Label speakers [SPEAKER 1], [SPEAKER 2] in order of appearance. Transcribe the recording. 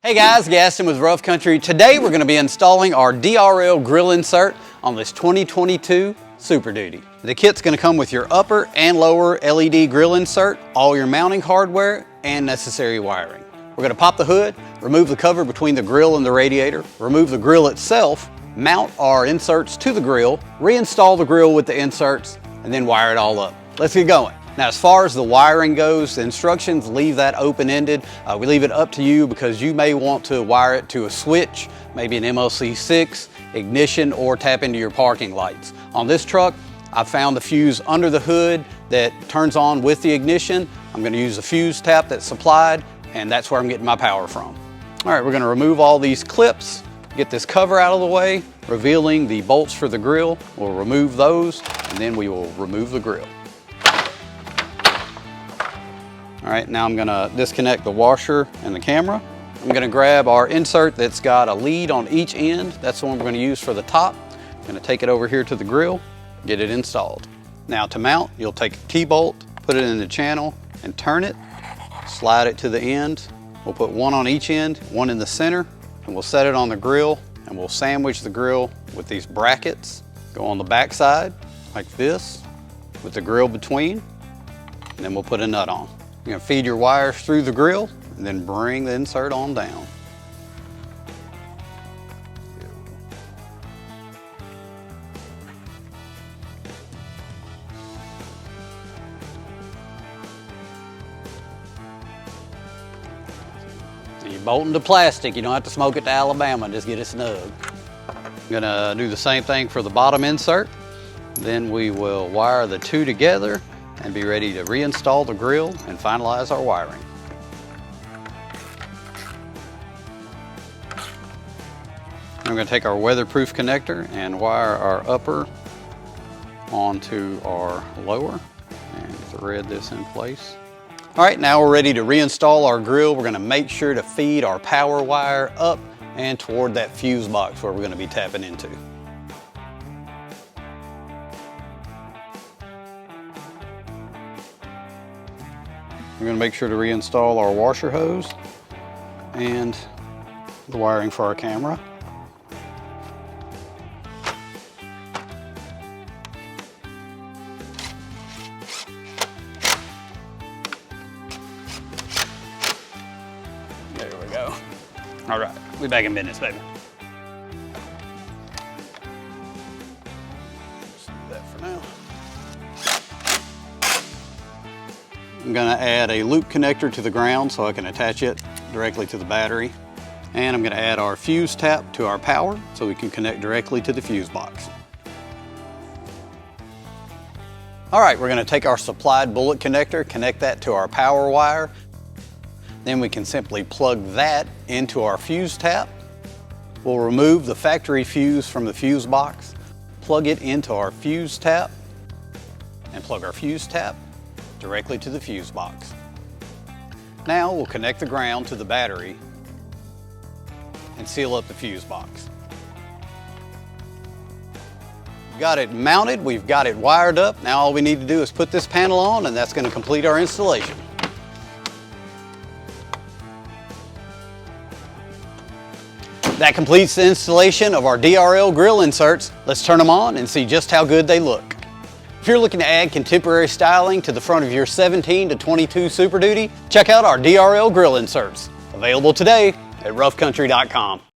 [SPEAKER 1] Hey guys, Gaston with Rough Country. Today we're going to be installing our DRL grill insert on this 2022 Super Duty. The kit's going to come with your upper and lower LED grill insert, all your mounting hardware, and necessary wiring. We're going to pop the hood, remove the cover between the grill and the radiator, remove the grill itself, mount our inserts to the grill, reinstall the grill with the inserts, and then wire it all up. Let's get going. Now, as far as the wiring goes, the instructions leave that open-ended. We leave it up to you because you may want to wire it to a switch, maybe an MLC6, ignition, or tap into your parking lights. On this truck, I found the fuse under the hood that turns on with the ignition. I'm going to use a fuse tap that's supplied, and that's where I'm getting my power from. All right, we're going to remove all these clips, get this cover out of the way, revealing the bolts for the grill. We'll remove those, and then we will remove the grill. All right, now I'm gonna disconnect the washer and the camera. I'm gonna grab our insert that's got a lead on each end. That's the one we're gonna use for the top. I'm gonna take it over here to the grill, get it installed. Now to mount, you'll take a key bolt, put it in the channel and turn it, slide it to the end. We'll put one on each end, one in the center, and we'll set it on the grill and we'll sandwich the grill with these brackets. Go on the back side like this with the grill between, and then we'll put a nut on. You're going to feed your wires through the grill and then bring the insert on down. And you bolt into plastic, you don't have to smoke it to Alabama, just get it snug. I'm going to do the same thing for the bottom insert. Then we will wire the two together and be ready to reinstall the grill and finalize our wiring. I'm going to take our weatherproof connector and wire our upper onto our lower and thread this in place. All right, now we're ready to reinstall our grill. We're going to make sure to feed our power wire up and toward that fuse box where we're going to be tapping into. We're going to make sure to reinstall our washer hose and the wiring for our camera. There we go. All right, we'll be back in business, baby. Let's do that for now. I'm going to add a loop connector to the ground so I can attach it directly to the battery. And I'm going to add our fuse tap to our power so we can connect directly to the fuse box. All right, we're going to take our supplied bullet connector, connect that to our power wire. Then we can simply plug that into our fuse tap. We'll remove the factory fuse from the fuse box, plug it into our fuse tap, and plug our fuse tap directly to the fuse box. Now we'll connect the ground to the battery and seal up the fuse box. We've got it mounted, we've got it wired up. Now all we need to do is put this panel on, and that's going to complete our installation. That completes the installation of our DRL grill inserts. Let's turn them on and see just how good they look. If you're looking to add contemporary styling to the front of your 17 to 22 Super Duty, check out our DRL grill inserts. Available today at roughcountry.com.